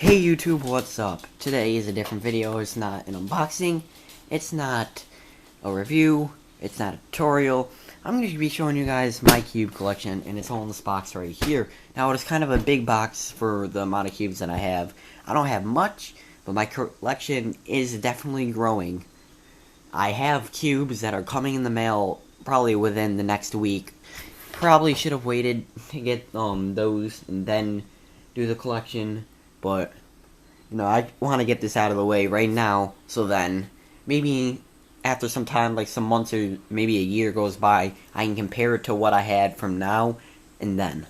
Hey YouTube, what's up? Today is a different video. It's not an unboxing, it's not a review, it's not a tutorial. I'm going to be showing you guys my cube collection, and it's all in this box right here. Now, it's kind of a big box for the amount of cubes that I have. I don't have much, but my collection is definitely growing. I have cubes that are coming in the mail probably within the next week. Probably should have waited to get those and then do the collection. But, I want to get this out of the way right now, so then maybe after some time, like some months or maybe a year goes by, I can compare it to what I had from now and then.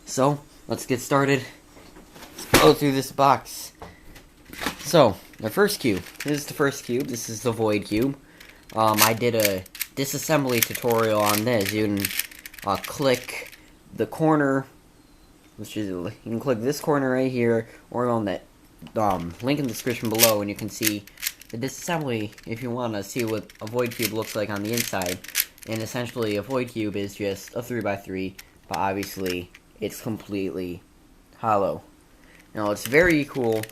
So, let's get started. Let's go through this box. So, the first cube. This is the first cube. This is the Void Cube. I did a disassembly tutorial on this. You can click the corner, which is, you can click this corner right here, or on that link in the description below, and you can see the disassembly if you want to see what a Void Cube looks like on the inside. And essentially, a Void Cube is just a 3x3, but obviously, it's completely hollow. Now, it's very cool.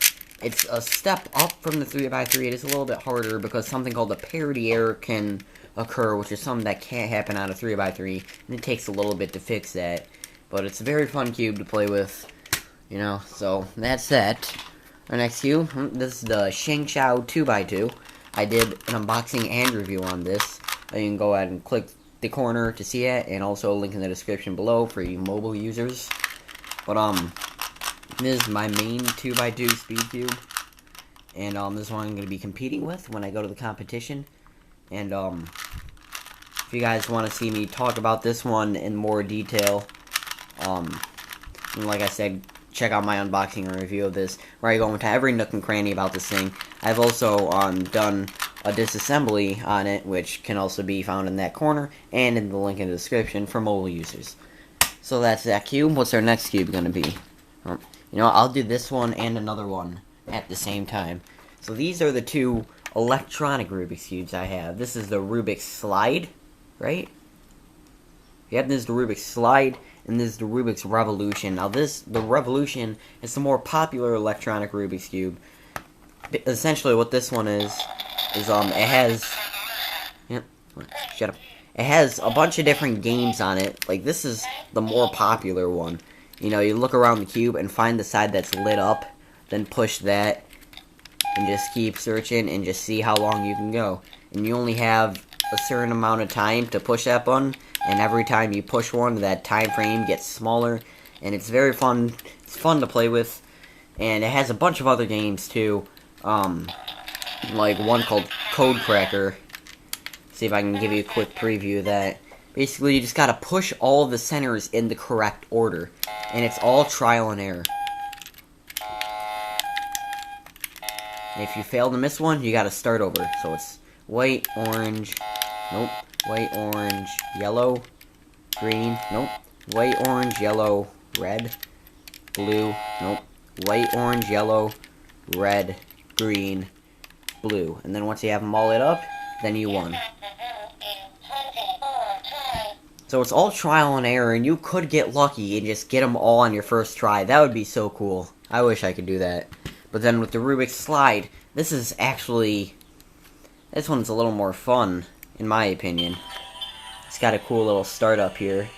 It's a step up from the 3x3. It is a little bit harder because something called a parity error can occur, which is something that can't happen on a 3x3, and it takes a little bit to fix that. But it's a very fun cube to play with, so that's that. Our next cube, this is the Sheng Shao 2x2. I did an unboxing and review on this. You can go ahead and click the corner to see it, and also a link in the description below for you mobile users. But, this is my main 2x2 speed cube, and, this is one I'm going to be competing with when I go to the competition. And, if you guys want to see me talk about this one in more detail, like I said, check out my unboxing and review of this, where I go into every nook and cranny about this thing. I've also done a disassembly on it, which can also be found in that corner and in the link in the description for mobile users. So that's that cube. What's our next cube going to be? I'll do this one and another one at the same time. So these are the two electronic Rubik's Cubes I have. This is the Rubik Slide, right? Yep, this is the Rubik Slide, and this is the Rubik's Revolution. Now the Revolution is the more popular electronic Rubik's Cube. Essentially what this one is it has, shut up. It has a bunch of different games on it. Like, this is the more popular one. You look around the cube and find the side that's lit up, then push that, and just keep searching and just see how long you can go. And you only have a certain amount of time to push that button, and every time you push one, that time frame gets smaller, and it's very fun. It's fun to play with, and it has a bunch of other games too, like one called Code Cracker. See if I can give you a quick preview of that. Basically, you just gotta push all the centers in the correct order, and it's all trial and error. And if you fail to miss one, you gotta start over. So it's white, orange, nope, white, orange, yellow, green, nope, white, orange, yellow, red, blue, nope, white, orange, yellow, red, green, blue. And then once you have them all lit up, then you won. So it's all trial and error, and you could get lucky and just get them all on your first try. That would be so cool. I wish I could do that. But then with the Rubik's Slide, this one's a little more fun, in my opinion. It's got a cool little startup here.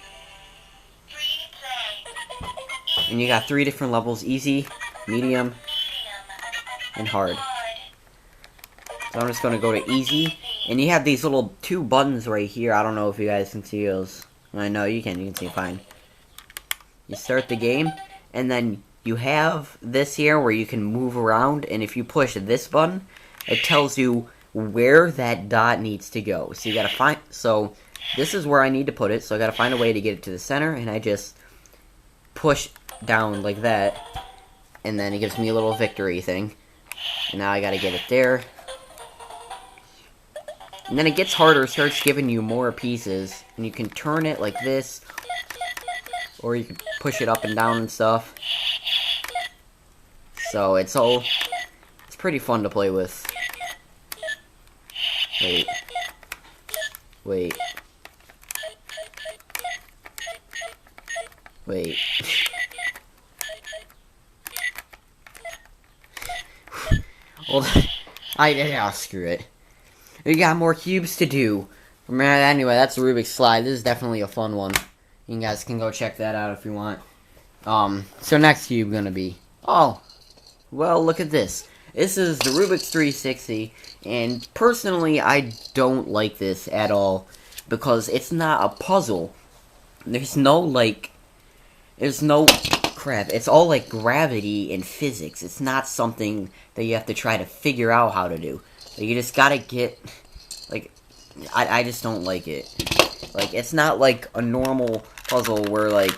And you got 3 different levels: easy, medium, and hard. So I'm just going to go to easy. And you have these little 2 buttons right here. I don't know if you guys can see those. I know you can see fine. You start the game, and then you have this here where you can move around, and if you push this button, it tells you where that dot needs to go. So you gotta find, so this is where I need to put it, so I gotta find a way to get it to the center, and I just push down like that, and then it gives me a little victory thing. And now I gotta get it there. And then it gets harder, it starts giving you more pieces, and you can turn it like this, or you can push it up and down and stuff. So it's pretty fun to play with. Wait. Wait. Well, screw it. We got more cubes to do. Anyway, that's the Rubik's slide. This is definitely a fun one. You guys can go check that out if you want. So next cube gonna be, oh, well, look at this. This is the Rubik's 360, and personally, I don't like this at all, because it's not a puzzle. There's no, crap. It's all, gravity and physics. It's not something that you have to try to figure out how to do. You just gotta get, I just don't like it. It's not like a normal puzzle where, let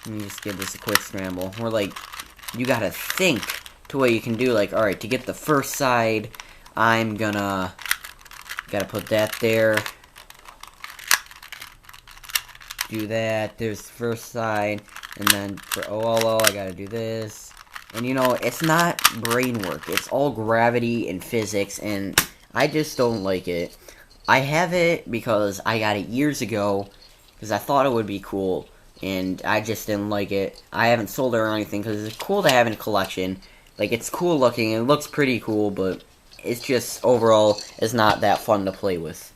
me just give this a quick scramble, where, you gotta think to what you can do, alright, to get the first side, I'm gotta put that there, do that, there's the first side, and then for OLO, I gotta do this, and it's not brain work, it's all gravity and physics, and I just don't like it. I have it because I got it years ago, because I thought it would be cool, and I just didn't like it. I haven't sold it or anything, because it's cool to have in a collection. It's cool looking, it looks pretty cool, but it's just, overall, it's not that fun to play with.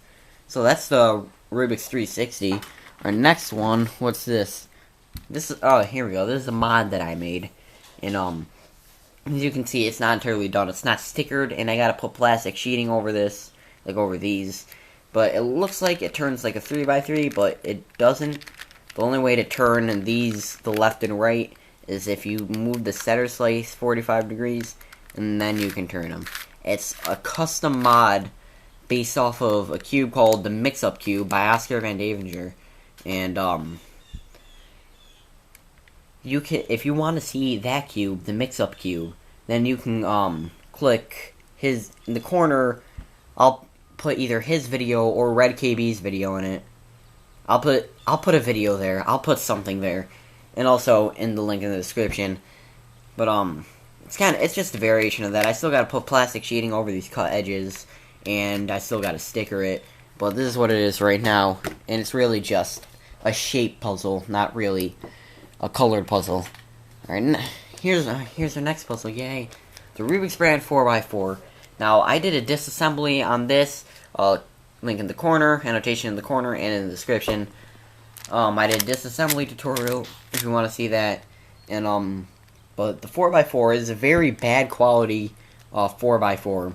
So that's the Rubik's 360. Our next one, what's this? This is, oh, here we go. This is a mod that I made. And, as you can see, it's not entirely done. It's not stickered, and I gotta put plastic sheeting over this, over these. But it looks like it turns like a 3x3, but it doesn't. The only way to turn these, the left and right, is if you move the center slice 45 degrees, and then you can turn them. It's a custom mod based off of a cube called the Mix-Up Cube by Oscar Van Devenger. And, you can, if you want to see that cube, the Mix-Up Cube, then you can, click in the corner. I'll put either his video or Red KB's video in it. I'll put a video there. I'll put something there, and also in the link in the description. But it's just a variation of that. I still gotta put plastic sheeting over these cut edges, and I still gotta sticker it. But this is what it is right now, and it's really just a shape puzzle, not really a colored puzzle. All right, here's our next puzzle. Yay! The Rubik's brand 4x4. Now I did a disassembly on this. Link in the corner, annotation in the corner, and in the description. I did a disassembly tutorial if you want to see that. And but the 4x4 is a very bad quality 4x4.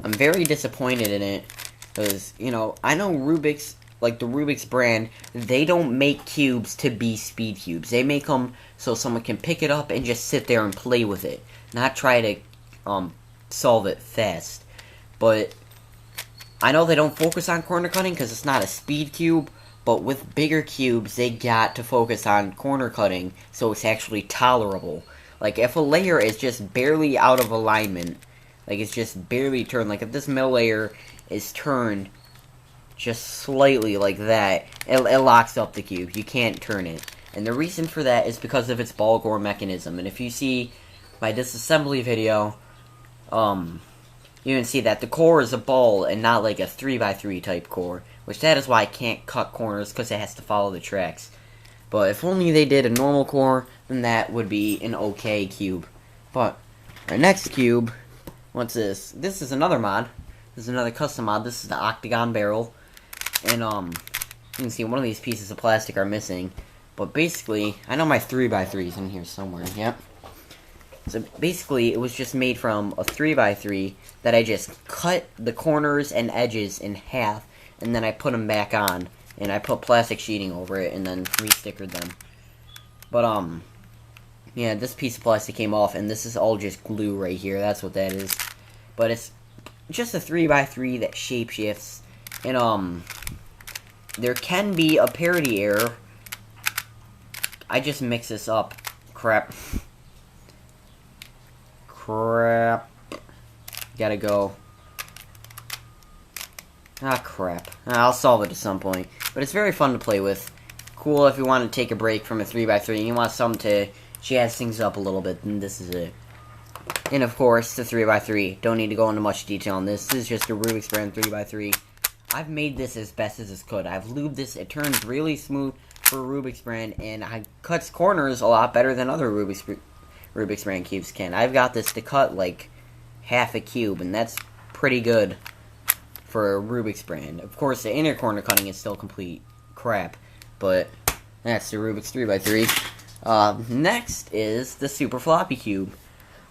I'm very disappointed in it because I know Rubik's, the Rubik's brand, they don't make cubes to be speed cubes. They make them so someone can pick it up and just sit there and play with it, not try to solve it fast. But I know they don't focus on corner cutting because it's not a speed cube, but with bigger cubes, they got to focus on corner cutting so it's actually tolerable. If a layer is just barely out of alignment, it's just barely turned, if this middle layer is turned just slightly like that, it locks up the cube. You can't turn it. And the reason for that is because of its ball core mechanism. And if you see my disassembly video, you can see that the core is a ball and not like a 3x3 type core, which that is why I can't cut corners, because it has to follow the tracks. But if only they did a normal core, then that would be an okay cube. But our next cube, what's this? This is another mod. This is another custom mod. This is the octagon barrel. And you can see one of these pieces of plastic are missing. But basically, I know my 3x3's in here somewhere. Yep. So basically, it was just made from a 3x3 that I just cut the corners and edges in half, and then I put them back on, and I put plastic sheeting over it, and then re-stickered them. But, yeah, this piece of plastic came off, and this is all just glue right here. That's what that is. But it's just a 3x3 that shapeshifts, and, there can be a parity error. I just mix this up. Crap. Gotta go. Ah, crap. I'll solve it at some point. But it's very fun to play with. Cool if you want to take a break from a 3x3 and you want something to jazz things up a little bit, then this is it. And of course, the 3x3. Don't need to go into much detail on this. This is just a Rubik's brand 3x3. I've made this as best as it could. I've lubed this. It turns really smooth for a Rubik's brand, and it cuts corners a lot better than other Rubik's brand cubes can. I've got this to cut, half a cube, and that's pretty good for a Rubik's brand. Of course, the inner corner cutting is still complete crap, but that's the Rubik's 3x3. Next is the Super Floppy Cube,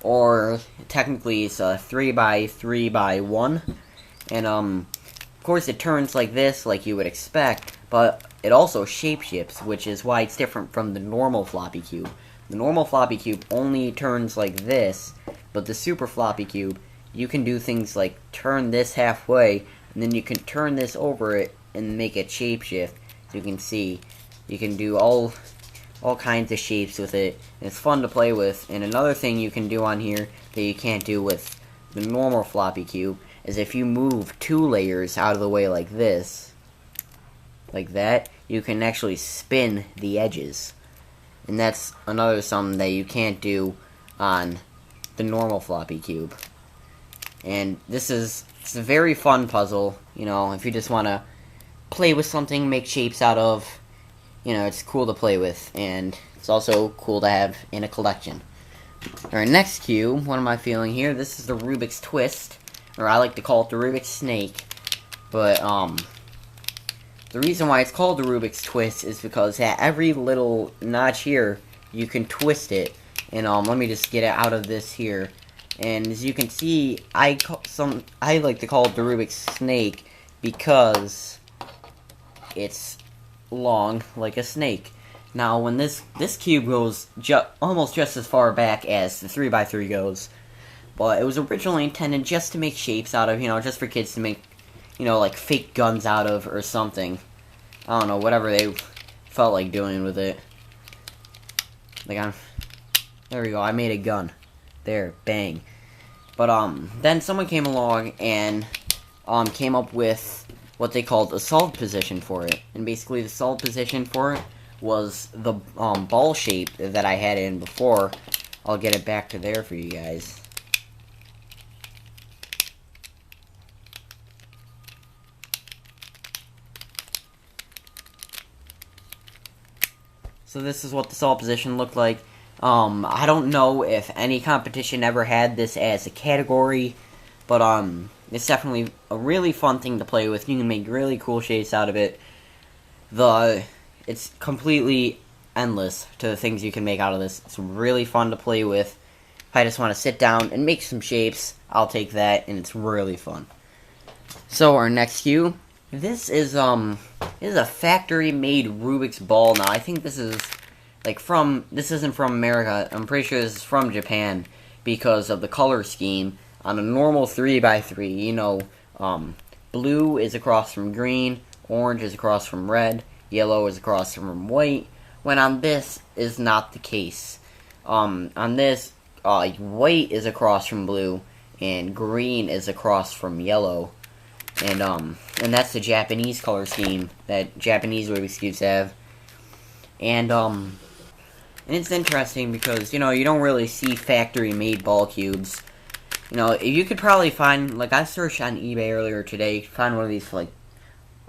or technically it's a 3x3x1, and of course it turns like this, like you would expect, but it also shape-shifts, which is why it's different from the normal floppy cube. The normal floppy cube only turns like this, but the Super Floppy Cube, you can do things like turn this halfway, and then you can turn this over it and make it shape-shift. So you can see, you can do all kinds of shapes with it, and it's fun to play with. And another thing you can do on here that you can't do with the normal floppy cube is if you move 2 layers out of the way like this, like that, you can actually spin the edges. And that's another something that you can't do on the normal floppy cube. And it's a very fun puzzle, you know, if you just want to play with something, make shapes out of, you know, it's cool to play with, and it's also cool to have in a collection. Alright, next cube, what am I feeling here? This is the Rubik's Twist, or I like to call it the Rubik's Snake, but, the reason why it's called the Rubik's Twist is because at every little notch here, you can twist it, and, let me just get it out of this here. And as you can see, I like to call it the Rubik's Snake because it's long like a snake. Now, when this cube goes almost just as far back as the 3x3 goes, but it was originally intended just to make shapes out of, you know, just for kids to make, you know, like fake guns out of or something. I don't know, whatever they felt like doing with it. Like, there we go, I made a gun. There, bang. But, then someone came along and, came up with what they called a solved position for it. And basically the solved position for it was the, ball shape that I had in before. I'll get it back to there for you guys. So this is what the solved position looked like. I don't know if any competition ever had this as a category, but, it's definitely a really fun thing to play with. You can make really cool shapes out of it. It's completely endless to the things you can make out of this. It's really fun to play with. If I just want to sit down and make some shapes, I'll take that, and it's really fun. So our next cube, this is a factory-made Rubik's ball. Now I think this is this isn't from America. I'm pretty sure this is from Japan because of the color scheme. On a normal 3x3, you know, blue is across from green, orange is across from red, yellow is across from white, when on this is not the case. On this, white is across from blue, and green is across from yellow. And that's the Japanese color scheme that Japanese Rubik's Cubes have. And it's interesting because, you know, you don't really see factory-made ball cubes. You know, you could probably find, like, I searched on eBay earlier today, find one of these for, like,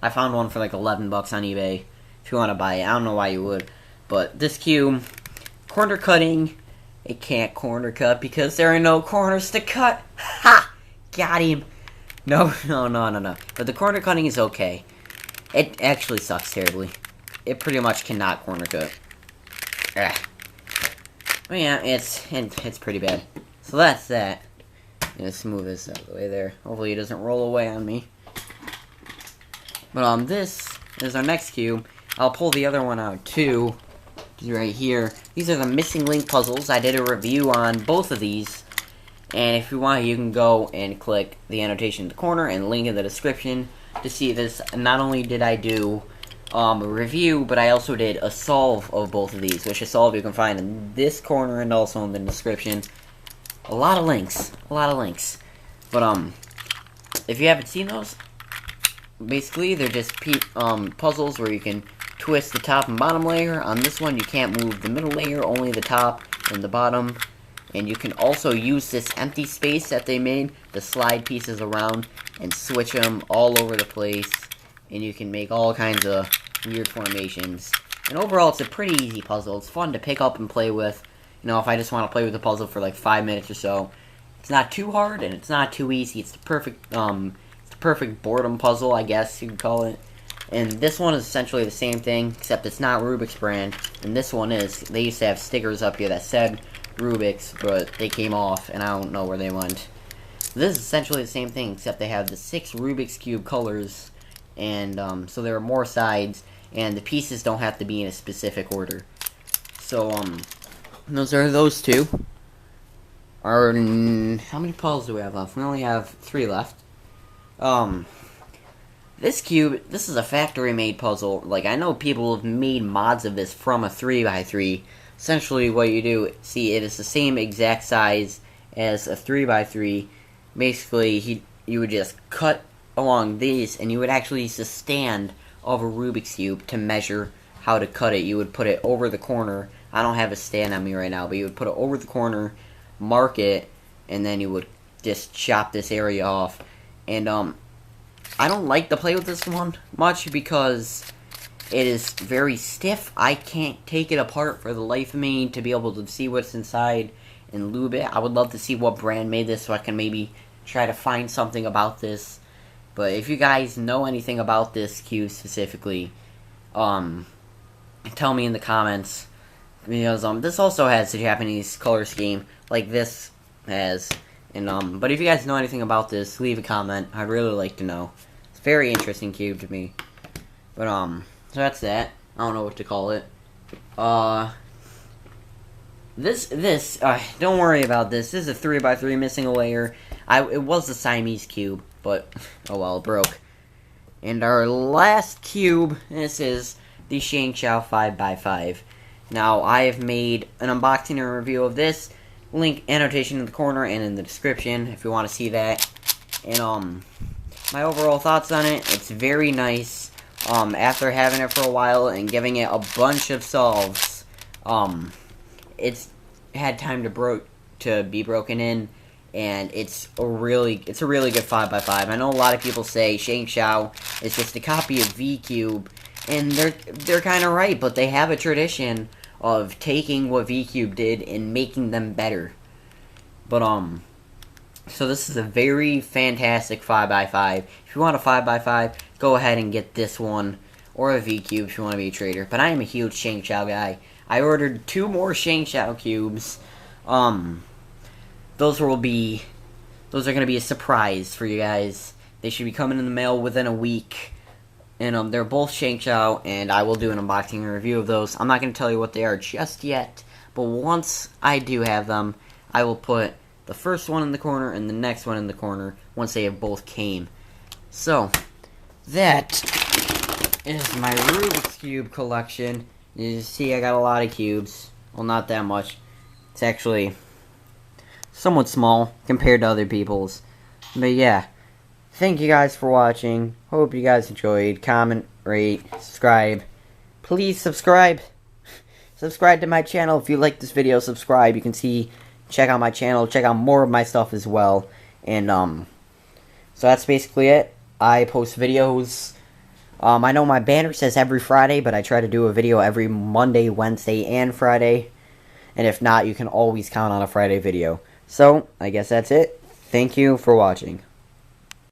I found one for, like, $11 on eBay, if you want to buy it. I don't know why you would, but this cube, corner cutting, it can't corner cut because there are no corners to cut. Ha! Got him! No. But the corner cutting is okay. It actually sucks terribly. It pretty much cannot corner cut. But yeah, it's pretty bad. So that's that. Let's move this out of the way there. Hopefully it doesn't roll away on me. But this is our next cube. I'll pull the other one out too. Right here. These are the missing link puzzles. I did a review on both of these. And if you want, you can go and click the annotation in the corner and link in the description to see this. Not only did I do a review, but I also did a solve of both of these, which a solve you can find in this corner and also in the description. A lot of links. But, if you haven't seen those, basically, they're just puzzles where you can twist the top and bottom layer. On this one, you can't move the middle layer, only the top and the bottom. And you can also use this empty space that they made to slide pieces around and switch them all over the place. And you can make all kinds of weird formations. And overall, it's a pretty easy puzzle. It's fun to pick up and play with. You know, if I just want to play with the puzzle for like 5 minutes or so, It's not too hard and it's not too easy. It's the perfect boredom puzzle, I guess you could call it. And this one is essentially the same thing, except it's not Rubik's brand, and this one is. They used to have stickers up here that said Rubik's, but they came off, and I don't know where they went. This is essentially the same thing, except they have the 6 Rubik's Cube colors, and so there are more sides, and the pieces don't have to be in a specific order. So, those are those two. How many puzzles do we have left? We only have 3 left. This cube, this is a factory-made puzzle. Like, I know people have made mods of this from a 3x3. Essentially, what you do, see, it is the same exact size as a 3x3. Basically, you would just cut along these, and you would actually use the stand of a Rubik's Cube to measure how to cut it. You would put it over the corner. I don't have a stand on me right now, but you would put it over the corner, mark it, and then you would just chop this area off. And, I don't like to play with this one much because it is very stiff. I can't take it apart for the life of me to be able to see what's inside and lube it. I would love to see what brand made this so I can maybe try to find something about this. But if you guys know anything about this cube specifically, tell me in the comments. Because this also has the Japanese color scheme like this has. And but if you guys know anything about this, leave a comment. I'd really like to know. It's a very interesting cube to me. But so that's that. I don't know what to call it. Don't worry about this. This is a 3x3 missing a layer. It was the Siamese cube, but oh well, it broke. And our last cube, this is the Shang Chao 5x5. Now I have made an unboxing and review of this. Link annotation in the corner and in the description if you want to see that. And my overall thoughts on it, it's very nice. After having it for a while and giving it a bunch of solves, it's had time to be broken in, and it's a really good 5x5. I know a lot of people say Shang Chao is just a copy of V-Cube, and they're kind of right, but they have a tradition of taking what V-Cube did and making them better. But, so this is a very fantastic 5x5. If you want a 5x5, go ahead and get this one, or a V-Cube if you want to be a trader. But I am a huge Shang Chao guy. I ordered 2 more Shang Chao cubes. Those are going to be a surprise for you guys. They should be coming in the mail within a week. And they're both Shang Chao, and I will do an unboxing and review of those. I'm not going to tell you what they are just yet, but once I do have them, I will put the first one in the corner and the next one in the corner once they have both came. So, that is my Rubik's Cube collection. You see, I got a lot of cubes. Well, not that much. It's actually somewhat small compared to other people's. But yeah. Thank you guys for watching. Hope you guys enjoyed. Comment, rate, subscribe. Please subscribe. Subscribe to my channel if you like this video. Subscribe. You can check out my channel. Check out more of my stuff as well. And so that's basically it. I post videos. I know my banner says every Friday, but I try to do a video every Monday, Wednesday, and Friday. And if not, you can always count on a Friday video. So I guess that's it. Thank you for watching.